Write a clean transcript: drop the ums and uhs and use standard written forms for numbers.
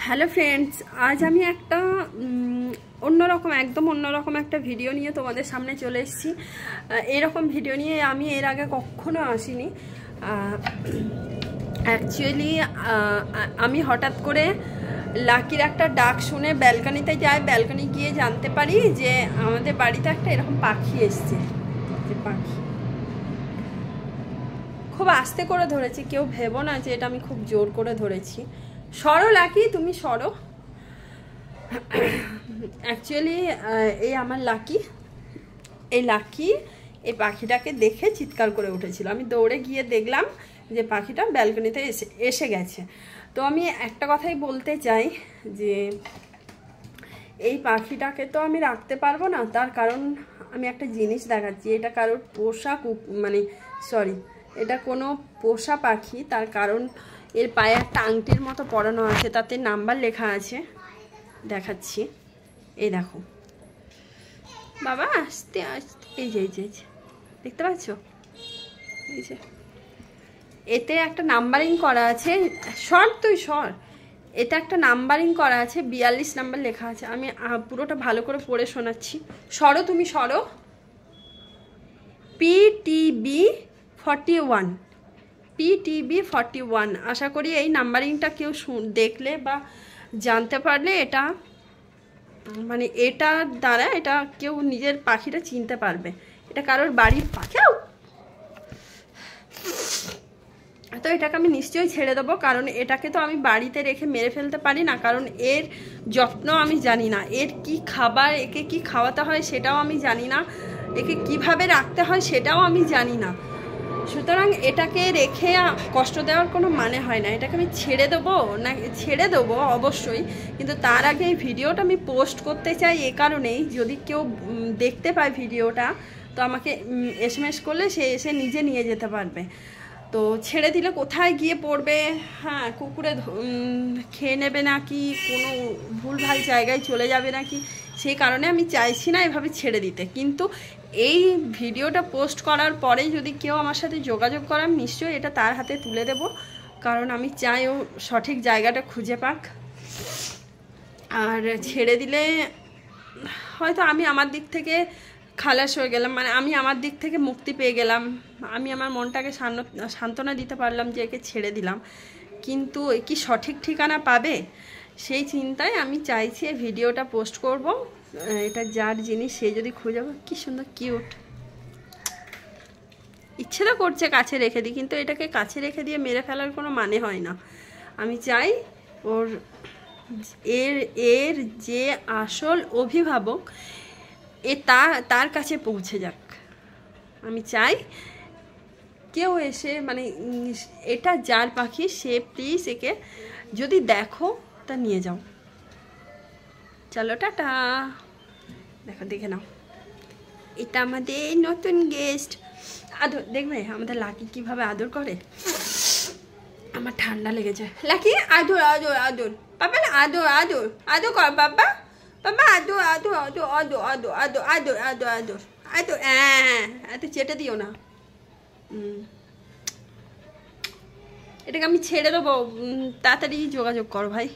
Hello friends, আজ আমি একটা একদম অন্যরকম একটা ভিডিও নিয়ে তোমাদের সামনে চলে এসেছি। এরকম ভিডিও নিয়ে আমি এর আগে কখনো আসিনি। অ্যাকচুয়ালি আমি হঠাৎ করে লাকির একটা ডাক শুনে ব্যালকনিতে যাই, ব্যালকনি গিয়ে জানতে পারি যে আমাদের বাড়িতে একটা এরকম পাখি এসছে। যে পাখি খুব আস্তে করে ধরেছি, কেউ ভেবো না যে এটা আমি খুব জোর করে ধরেছি। সরো লাকি, তুমি সরো। অ্যাকচুয়ালি এই আমার লাকি, এই পাখিটাকে দেখে চিৎকার করে উঠেছিল। আমি দৌড়ে গিয়ে দেখলাম যে পাখিটা ব্যালকনিতে এসে গেছে। তো আমি একটা কথাই বলতে চাই যে এই পাখিটাকে তো আমি রাখতে পারবো না, তার কারণ আমি একটা জিনিস দেখাচ্ছি। এটা কারোর পোষা এটা কোনো পোষা পাখি, তার কারণ এর পায়ে একটা আংটির মতো পরানো আছে, তাতে নাম্বার লেখা আছে, দেখাচ্ছি। এই দেখো বাবা, আস্তে আস্তে, এই যে দেখতে পাচ্ছ, এই যে এতে একটা নাম্বারিং করা আছে। এতে একটা নাম্বারিং করা আছে, 42 নাম্বার লেখা আছে। আমি পুরোটা ভালো করে পড়ে শোনাচ্ছি। তুমি সরো। PTB 41। আশা করি এই নাম্বারিংটা কেউ দেখলে বা জানতে পারলে এটা এটার দ্বারা এটা কেউ নিজের পাখিটা চিনতে পারবে। এটা কারোর বাড়ির পাখি, তো এটাকে আমি নিশ্চয়ই ছেড়ে দেবো, কারণ এটাকে তো আমি বাড়িতে রেখে মেরে ফেলতে পারি না, কারণ এর যত্ন আমি জানি না। এর কি খাবার, একে কি খাওয়াতে হয় সেটাও আমি জানি না, একে কিভাবে রাখতে হয় সেটাও আমি জানি না। সুতরাং এটাকে রেখে কষ্ট দেওয়ার কোনো মানে হয় না। এটাকে আমি ছেড়ে দেবো অবশ্যই, কিন্তু তার আগে এই ভিডিওটা আমি পোস্ট করতে চাই এ কারণেই, যদি কেউ দেখতে পায় ভিডিওটা তো আমাকে SMS করলে সে এসে নিজে নিয়ে যেতে পারবে। তো ছেড়ে দিলে কোথায় গিয়ে পড়বে, হ্যাঁ কুকুরে খেয়ে নেবে নাকি, কোনো ভুলভাল জায়গায় চলে যাবে নাকি, সেই কারণে আমি চাইছি না এভাবে ছেড়ে দিতে। কিন্তু এই ভিডিওটা পোস্ট করার পরে যদি কেউ আমার সাথে যোগাযোগ করে, আমি নিশ্চয়ই এটা তার হাতে তুলে দেব, কারণ আমি চাই ও সঠিক জায়গাটা খুঁজে পাক। আর ছেড়ে দিলে হয়তো আমি আমার দিক থেকে খালাস হয়ে গেলাম, আমি আমার দিক থেকে মুক্তি পেয়ে গেলাম, আমি আমার মনটাকে সান্ত্বনা দিতে পারলাম যে একে ছেড়ে দিলাম। কিন্তু কি সঠিক ঠিকানা পাবে সেই চিন্তায় আমি চাইছি এই ভিডিওটা পোস্ট করব। এটা যার জিনিস সে যদি খুঁজে পাবে, কি সুন্দর কিউট, ইচ্ছে তো করছে কাছে রেখে দিই, কিন্তু এটাকে কাছে রেখে দিয়ে মেরে ফেলার কোনো মানে হয় না। আমি চাই এর যে আসল অভিভাবক তার কাছে পৌঁছে যাক। আমি চাই কেউ এসে এটা যার পাখি সে প্লিজ একে যদি দেখো তা নিয়ে যাও। চলো টাটা। দেখে নাও, এটা আমাদের নতুন গেস্ট। আদর দেখবে আমাদের লাকি কিভাবে আদর করে। আমার ঠান্ডা লেগেছে। লাকি আদর আদর আদর, বাবা আদর আদর আদর কর, বাবা বাবা আদর আদর আদর আদর আদর আদর আদর আদর আদর আদর। হ্যাঁ, এত চেটে দিও না। এটাকে আমি ছেড়ে দেবো, তাড়াতাড়ি যোগাযোগ করো ভাই।